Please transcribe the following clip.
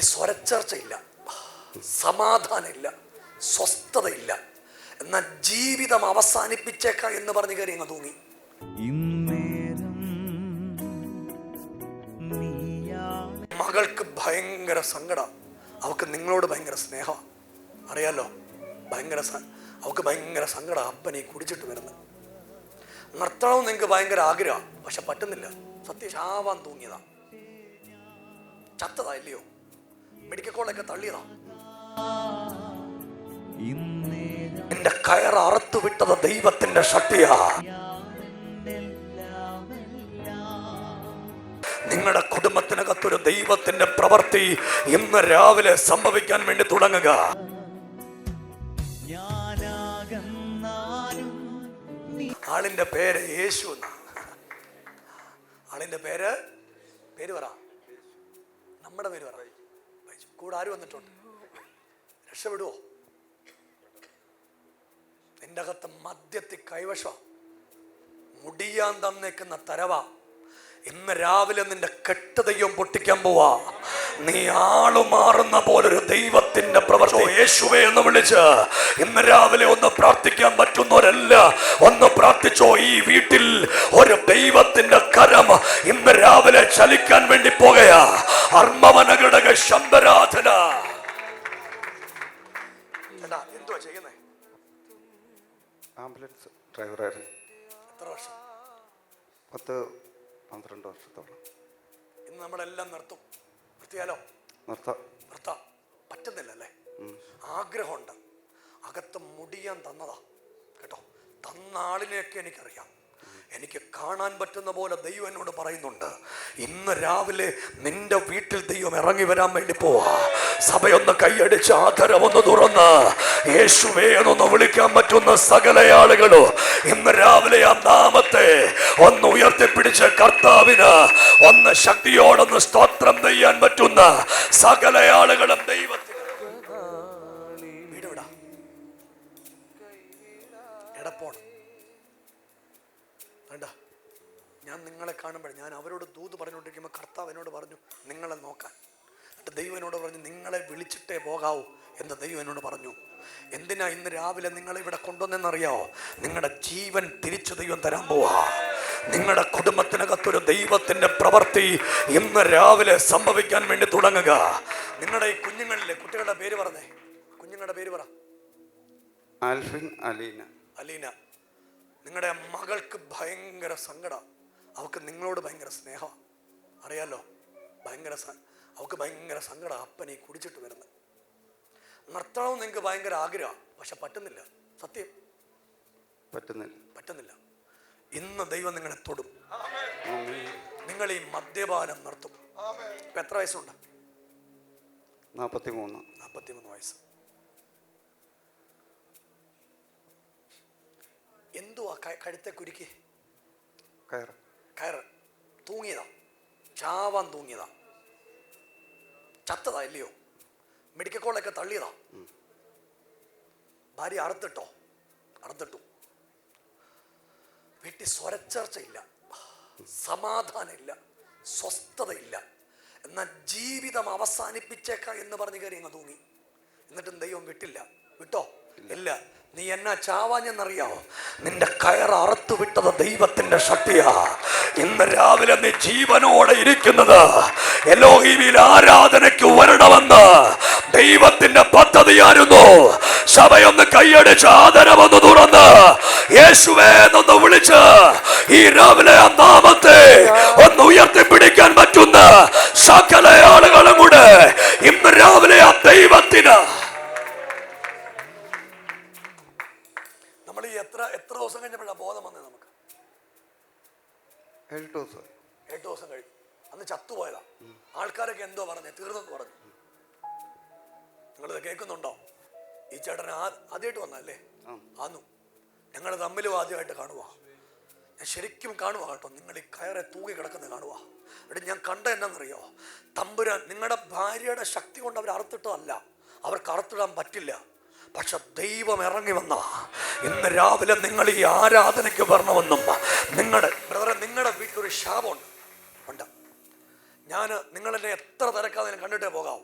വീട്ടിൽ സ്വരച്ചേർച്ചയില്ല, സമാധാനമില്ല, സ്വസ്ഥതയില്ല. എന്നാൽ ജീവിതം അവസാനിപ്പിച്ചേക്കാം എന്ന് പറഞ്ഞ് കയറി അങ്ങ് തൂങ്ങി. മകൾക്ക് ഭയങ്കര സങ്കടം, അവൾക്ക് നിങ്ങളോട് ഭയങ്കര സ്നേഹം, അറിയാലോ. അവൾക്ക് ഭയങ്കര സങ്കടം അപ്പൻ ഈ കുടിച്ചിട്ട് വരുന്നത്. നിർത്തണമെന്ന് നിങ്ങൾക്ക് ഭയങ്കര ആഗ്രഹം, പക്ഷെ പറ്റുന്നില്ല. സത്യം ചാവാൻ തൂങ്ങിയതാ, ചത്തതാ, ഇല്ലയോ? മെഡിക്കൽ കോളേജൊക്കെ തള്ളിയതാ. എന്റെ കയർ അറുത്തു വിട്ടത് ദൈവത്തിന്റെ ശക്തിയാ. നിങ്ങളുടെ കുടുംബത്തിനകത്തൊരു ദൈവത്തിന്റെ പ്രവൃത്തി ഇന്ന് രാവിലെ സംഭവിക്കാൻ വേണ്ടി തുടങ്ങുക. ആളിന്റെ പേര് യേശു എന്ന. ആളിന്റെ പേര് പറ, നമ്മുടെ പേര് പറ. കൂടെ ആര് വന്നിട്ടുണ്ട്? രക്ഷപ്പെടുവോ? നിന്റെ അകത്ത് മദ്യത്തിൽ കൈവശം മുടിയാൻ തന്നേക്കുന്ന തരവ ഇന്ന് രാവിലെ നിന്റെ കെട്ട് ദൈവം പൊട്ടിക്കാൻ പോവാ. നീ ആളു മാറുന്ന പോലൊരു ദൈവത്തിന്റെ പ്രവർത്തി യേശുവേ എന്ന് വിളിച്ച് ഇന്ന് രാവിലെ ഒന്ന് പ്രാർത്ഥിക്കാൻ പറ്റുന്നവരല്ല ഒന്ന് പ്രാർത്ഥിച്ചോ. ഈ വീട്ടിൽ ഒരു ദൈവത്തിന്റെ കരം ഇന്ന് രാവിലെ ചലിക്കാൻ വേണ്ടി പോകുകയാ. അർമ്മവനഘടക ശബ്ദരാധന. എന്തുവാ ചെയ്യുന്നേ? ആംബുലൻസ് ഡ്രൈവറായിരുന്നു. എത്ര വർഷം? 10-12 വർഷത്തോളം. ഇന്ന് നമ്മളെല്ലാം നിർത്തും. നിർത്തിയാലോ? നിർത്താം. പറ്റുന്നില്ലല്ലേ? ആഗ്രഹമുണ്ട്. അകത്ത് മുടിയാൻ തന്നതാ കേട്ടോ. തന്ന ആളിനെയൊക്കെ എനിക്കറിയാം. എനിക്ക് കാണാൻ പറ്റുന്ന പോലെ ദൈവം എന്നോട് പറയുന്നുണ്ട്, ഇന്ന് രാവിലെ നിന്റെ വീട്ടിൽ ദൈവം ഇറങ്ങി വരാൻ വേണ്ടി പോവാ. സഭയൊന്ന് കൈയടിച്ച് ആദരവൊന്ന് തുറന്ന് യേശുവേ എന്നൊന്ന് വിളിക്കാൻ പറ്റുന്ന സകല ആളുകളും ഇന്ന് രാവിലെ ആ നാമത്തെ ഒന്ന് ഉയർത്തിപ്പിടിച്ച് കർത്താവിന് ഒന്ന് ശക്തിയോടൊന്ന് സ്തോത്രം ചെയ്യാൻ പറ്റുന്ന സകല ആളുകളും ദൈവത്തിന് വീടുവിടാ എടപ്പോണം. വേണ്ട, ഞാൻ നിങ്ങളെ കാണുമ്പോൾ ഞാൻ അവരോട് ദൂത് പറഞ്ഞുകൊണ്ടിരിക്കുമ്പോൾ കർത്താവ് എന്നോട് പറഞ്ഞു നിങ്ങളെ നോക്കാൻ. എന്നിട്ട് ദൈവം എന്നോട് പറഞ്ഞു നിങ്ങളെ വിളിച്ചിട്ടേ പോകാവൂ എന്ന് ദൈവം എന്നോട് പറഞ്ഞു. എന്തിനാ ഇന്ന് രാവിലെ നിങ്ങളെ ഇവിടെ കൊണ്ടുവന്നെന്നറിയാവോ? നിങ്ങളുടെ ജീവൻ തിരിച്ചു ദൈവം തരാൻ പോവാ. നിങ്ങളുടെ കുടുംബത്തിനകത്തൊരു ദൈവത്തിന്റെ പ്രവൃത്തി ഇന്ന് രാവിലെ സംഭവിക്കാൻ വേണ്ടി തുടങ്ങുക. നിങ്ങളുടെ ഈ കുഞ്ഞുങ്ങളിലെ കുട്ടികളുടെ പേര് പറഞ്ഞേ. കുഞ്ഞുങ്ങളുടെ പേര് പറ. ആൽഫിൻ, അലീന. നിങ്ങളുടെ മകൾക്ക് ഭയങ്കര സങ്കടം, അവൾക്ക് നിങ്ങളോട് ഭയങ്കര സ്നേഹം, അറിയാലോ. അവൾക്ക് ഭയങ്കര സങ്കടം അപ്പൻ ഈ കുടിച്ചിട്ട് വരുന്നത്. നിർത്തണമെന്ന് നിങ്ങൾക്ക് ഭയങ്കര ആഗ്രഹം, പക്ഷെ പറ്റുന്നില്ല. സത്യം പറ്റുന്നില്ല. ഇന്ന് ദൈവം നിങ്ങളെ തൊടും. നിങ്ങൾ ഈ മദ്യപാനം നിർത്തും. ഇപ്പൊ എത്ര വയസ്സുണ്ട്? 43 വയസ്സ്. എന്തുവാ കഴുത്തെ കുരുക്കി? കയറ്. തൂങ്ങിയതാ, ചാവാൻ തൂങ്ങിയതാ, ചത്തതാ, ഇല്ലയോ? മെഡിക്കൽ കോളേജൊക്കെ തള്ളിയതാ. ഭാര്യ അറുത്തിട്ടു. വീട്ടിൽ സ്വരച്ചേർച്ചയില്ല, സമാധാനമില്ല, സ്വസ്ഥതയില്ല. എന്നാൽ ജീവിതം അവസാനിപ്പിച്ചേക്കാം എന്ന് പറഞ്ഞ് കയറി അങ്ങ് തൂങ്ങി. എന്നിട്ടും ദൈവം വിട്ടോ? ഇല്ല. നീ എന്നാ ചാവാഞ്ഞെന്നറിയാവോ? നിന്റെ കയർ അറുത്തു വിട്ടത് ദൈവത്തിന്റെ ശക്തിയാ. ഇന്ന് രാവിലെ നീ ജീവനോടെ ഇരിക്കുന്നത് എലോഹീമിൽ ആരാധനയ്ക്ക് വരണമെന്ന് ദൈവത്തിന്റെ പദ്ധതിയായിരുന്നു. സഭയൊന്ന് കൈയടിച്ച് ആദരവൊന്ന് തുറന്ന് യേശുവേ എന്നൊന്ന് വിളിച്ച് ഈ രാവിലെ ആ നാമത്തെ ഒന്ന് ഉയർത്തിപ്പിടിക്കാൻ പറ്റുന്ന സകല ആളുകളും കൂടെ ഇന്ന് രാവിലെ ആ ദൈവത്തിന് എത്ര ദിവസം കഴിഞ്ഞപ്പോഴാണ് ബോധം വന്നത്? നമുക്ക് 8 ദിവസം കഴിഞ്ഞു. അന്ന് ചത്തുപോയതാ. ആൾക്കാരൊക്കെ എന്തോ പറഞ്ഞേ, തീർന്നെന്ന് പറഞ്ഞു. നിങ്ങളിത് കേൾക്കുന്നുണ്ടോ? ഈ ചേട്ടൻ ആദ്യമായിട്ട് വന്നല്ലേ? ആന്നു. ഞങ്ങൾ തമ്മിലും ആദ്യമായിട്ട് കാണുക. ഞാൻ ശരിക്കും കാണുക കേട്ടോ. നിങ്ങൾ ഈ കയറെ തൂങ്ങി കിടക്കുന്നത് കാണുക. എന്നിട്ട് ഞാൻ കണ്ട എന്നാന്നറിയോ? തമ്പുരാൻ നിങ്ങളുടെ ഭാര്യയുടെ ശക്തി കൊണ്ട് അവർ അറുത്തിട്ടതല്ല, അവർക്ക് അറുത്തിടാൻ പറ്റില്ല. പക്ഷെ ദൈവം ഇറങ്ങി വന്ന ഇന്ന് രാവിലെ നിങ്ങൾ ഈ ആരാധനയ്ക്ക് വരണമെന്നും നിങ്ങളുടെ വീട്ടിലൊരു ശാപമുണ്ട്. ഞാൻ നിങ്ങളെന്നെ എത്ര തിരക്കാതെ കണ്ടിട്ടേ പോകാവൂ.